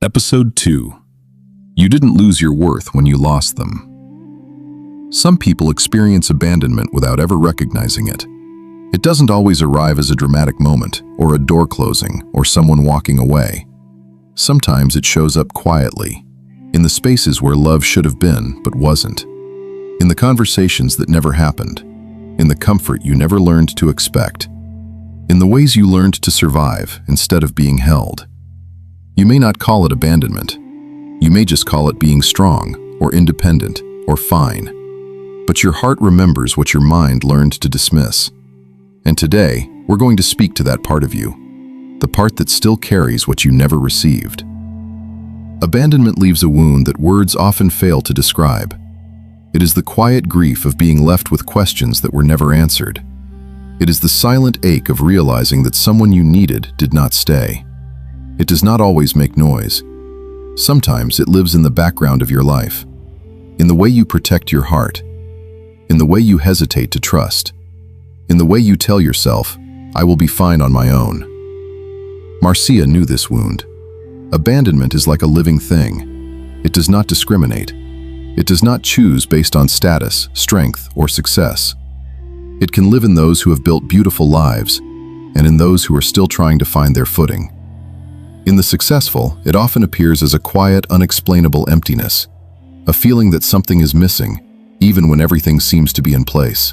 Episode 2. You didn't lose your worth when you lost them. Some people experience abandonment without ever recognizing it. It doesn't always arrive as a dramatic moment, or a door closing, or someone walking away. Sometimes it shows up quietly, in the spaces where love should have been but wasn't, in the conversations that never happened, in the comfort you never learned to expect, in the ways you learned to survive instead of being held. You may not call it abandonment. You may just call it being strong, or independent, or fine. But your heart remembers what your mind learned to dismiss. And today, we're going to speak to that part of you, the part that still carries what you never received. Abandonment leaves a wound that words often fail to describe. It is the quiet grief of being left with questions that were never answered. It is the silent ache of realizing that someone you needed did not stay. It does not always make noise. Sometimes it lives in the background of your life, in the way you protect your heart, in the way you hesitate to trust, in the way you tell yourself, "I will be fine on my own." Marsia knew this wound. Abandonment is like a living thing. It does not discriminate. It does not choose based on status, strength, or success. It can live in those who have built beautiful lives, and in those who are still trying to find their footing. In the successful, it often appears as a quiet, unexplainable emptiness, a feeling that something is missing, even when everything seems to be in place.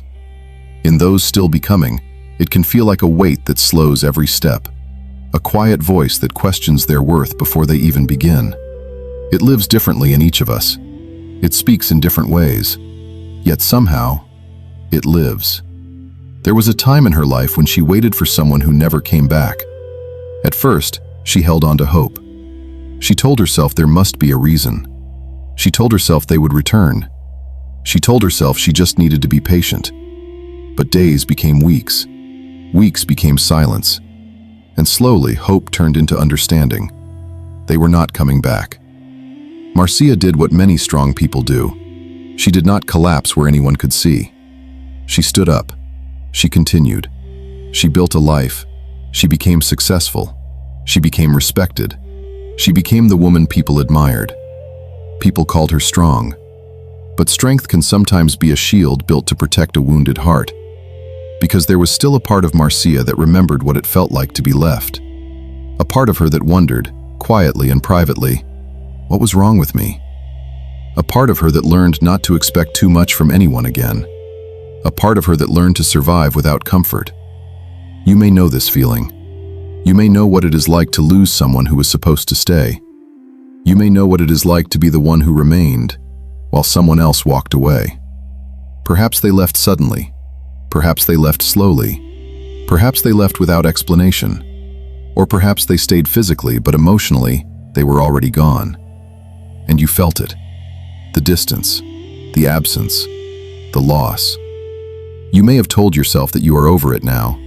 In those still becoming, it can feel like a weight that slows every step, a quiet voice that questions their worth before they even begin. It lives differently in each of us. It speaks in different ways, yet somehow, it lives. There was a time in her life when she waited for someone who never came back. At first, she held on to hope. She told herself there must be a reason. She told herself they would return. She told herself she just needed to be patient. But days became weeks. Weeks became silence. And slowly, hope turned into understanding. They were not coming back. Marsia did what many strong people do. She did not collapse where anyone could see. She stood up. She continued. She built a life. She became successful. She became respected. She became the woman people admired. People called her strong. But strength can sometimes be a shield built to protect a wounded heart, because there was still a part of Marsia that remembered what it felt like to be left. A part of her that wondered, quietly and privately, what was wrong with me? A part of her that learned not to expect too much from anyone again. A part of her that learned to survive without comfort. You may know this feeling. You may know what it is like to lose someone who was supposed to stay. You may know what it is like to be the one who remained, while someone else walked away. Perhaps they left suddenly. Perhaps they left slowly. Perhaps they left without explanation. Or perhaps they stayed physically, but emotionally, they were already gone. And you felt it. The distance, the absence, the loss. You may have told yourself that you are over it now.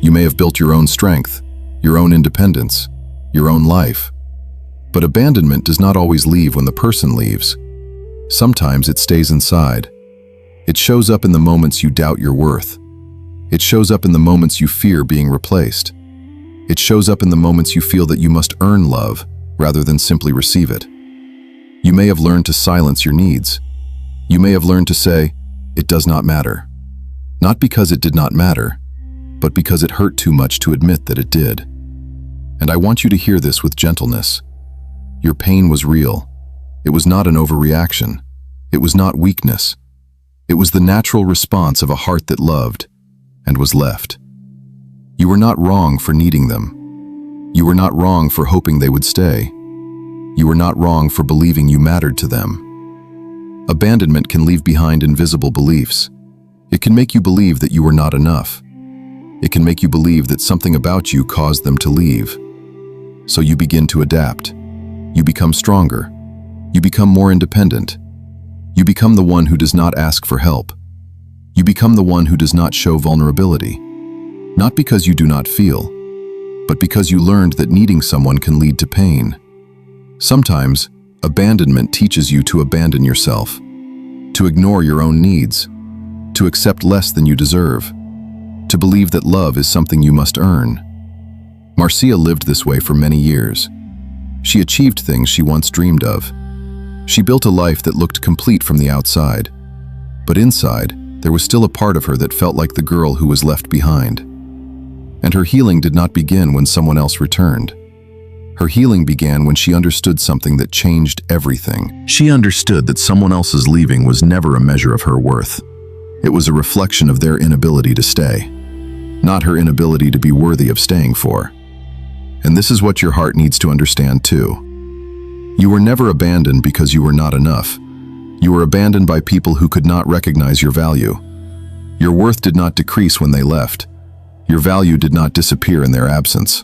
You may have built your own strength, your own independence, your own life. But abandonment does not always leave when the person leaves. Sometimes it stays inside. It shows up in the moments you doubt your worth. It shows up in the moments you fear being replaced. It shows up in the moments you feel that you must earn love rather than simply receive it. You may have learned to silence your needs. You may have learned to say, "It does not matter." Not because it did not matter, but because it hurt too much to admit that it did. And I want you to hear this with gentleness. Your pain was real. It was not an overreaction. It was not weakness. It was the natural response of a heart that loved and was left. You were not wrong for needing them. You were not wrong for hoping they would stay. You were not wrong for believing you mattered to them. Abandonment can leave behind invisible beliefs. It can make you believe that you were not enough. It can make you believe that something about you caused them to leave. So you begin to adapt. You become stronger. You become more independent. You become the one who does not ask for help. You become the one who does not show vulnerability. Not because you do not feel, but because you learned that needing someone can lead to pain. Sometimes, abandonment teaches you to abandon yourself, to ignore your own needs, to accept less than you deserve, to believe that love is something you must earn. Marsia lived this way for many years. She achieved things she once dreamed of. She built a life that looked complete from the outside. But inside, there was still a part of her that felt like the girl who was left behind. And her healing did not begin when someone else returned. Her healing began when she understood something that changed everything. She understood that someone else's leaving was never a measure of her worth. It was a reflection of their inability to stay, not her inability to be worthy of staying for. And this is what your heart needs to understand too. You were never abandoned because you were not enough. You were abandoned by people who could not recognize your value. Your worth did not decrease when they left. Your value did not disappear in their absence.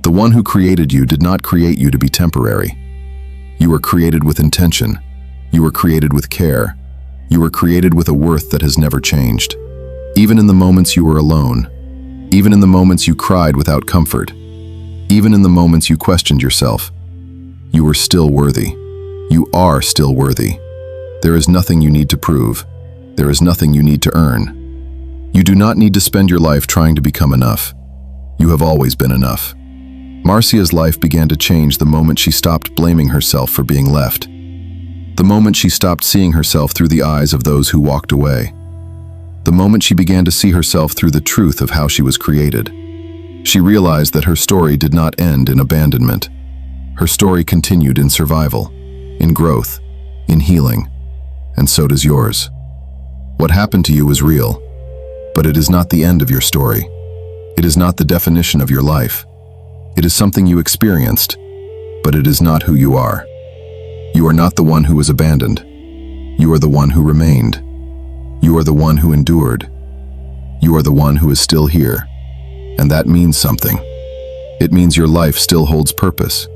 The one who created you did not create you to be temporary. You were created with intention. You were created with care. You were created with a worth that has never changed. Even in the moments you were alone, even in the moments you cried without comfort, even in the moments you questioned yourself, you were still worthy. You are still worthy. There is nothing you need to prove. There is nothing you need to earn. You do not need to spend your life trying to become enough. You have always been enough. Marsia's life began to change the moment she stopped blaming herself for being left. The moment she stopped seeing herself through the eyes of those who walked away. The moment she began to see herself through the truth of how she was created. She realized that her story did not end in abandonment. Her story continued in survival, in growth, in healing, and so does yours. What happened to you is real, but it is not the end of your story. It is not the definition of your life. It is something you experienced, but it is not who you are. You are not the one who was abandoned. You are the one who remained. You are the one who endured. You are the one who is still here. And that means something. It means your life still holds purpose.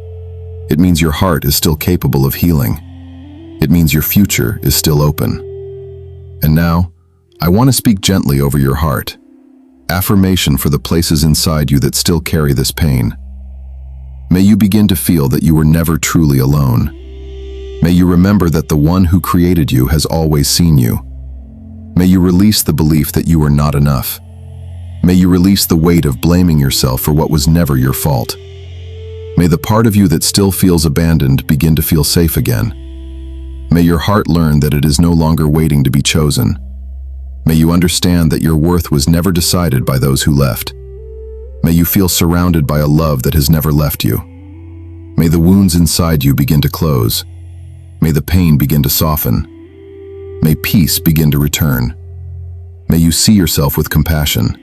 It means your heart is still capable of healing. It means your future is still open. And now, I want to speak gently over your heart. Affirmation for the places inside you that still carry this pain. May you begin to feel that you were never truly alone. May you remember that the one who created you has always seen you. May you release the belief that you are not enough. May you release the weight of blaming yourself for what was never your fault. May the part of you that still feels abandoned begin to feel safe again. May your heart learn that it is no longer waiting to be chosen. May you understand that your worth was never decided by those who left. May you feel surrounded by a love that has never left you. May the wounds inside you begin to close. May the pain begin to soften. May peace begin to return. May you see yourself with compassion.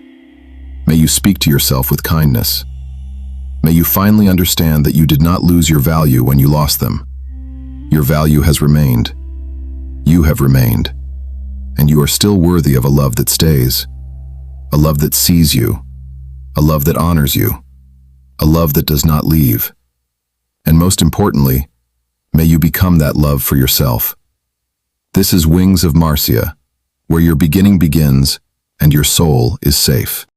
May you speak to yourself with kindness. May you finally understand that you did not lose your value when you lost them. Your value has remained. You have remained. And you are still worthy of a love that stays. A love that sees you. A love that honors you. A love that does not leave. And most importantly, may you become that love for yourself. This is Wings of Marsia, where your beginning begins and your soul is safe.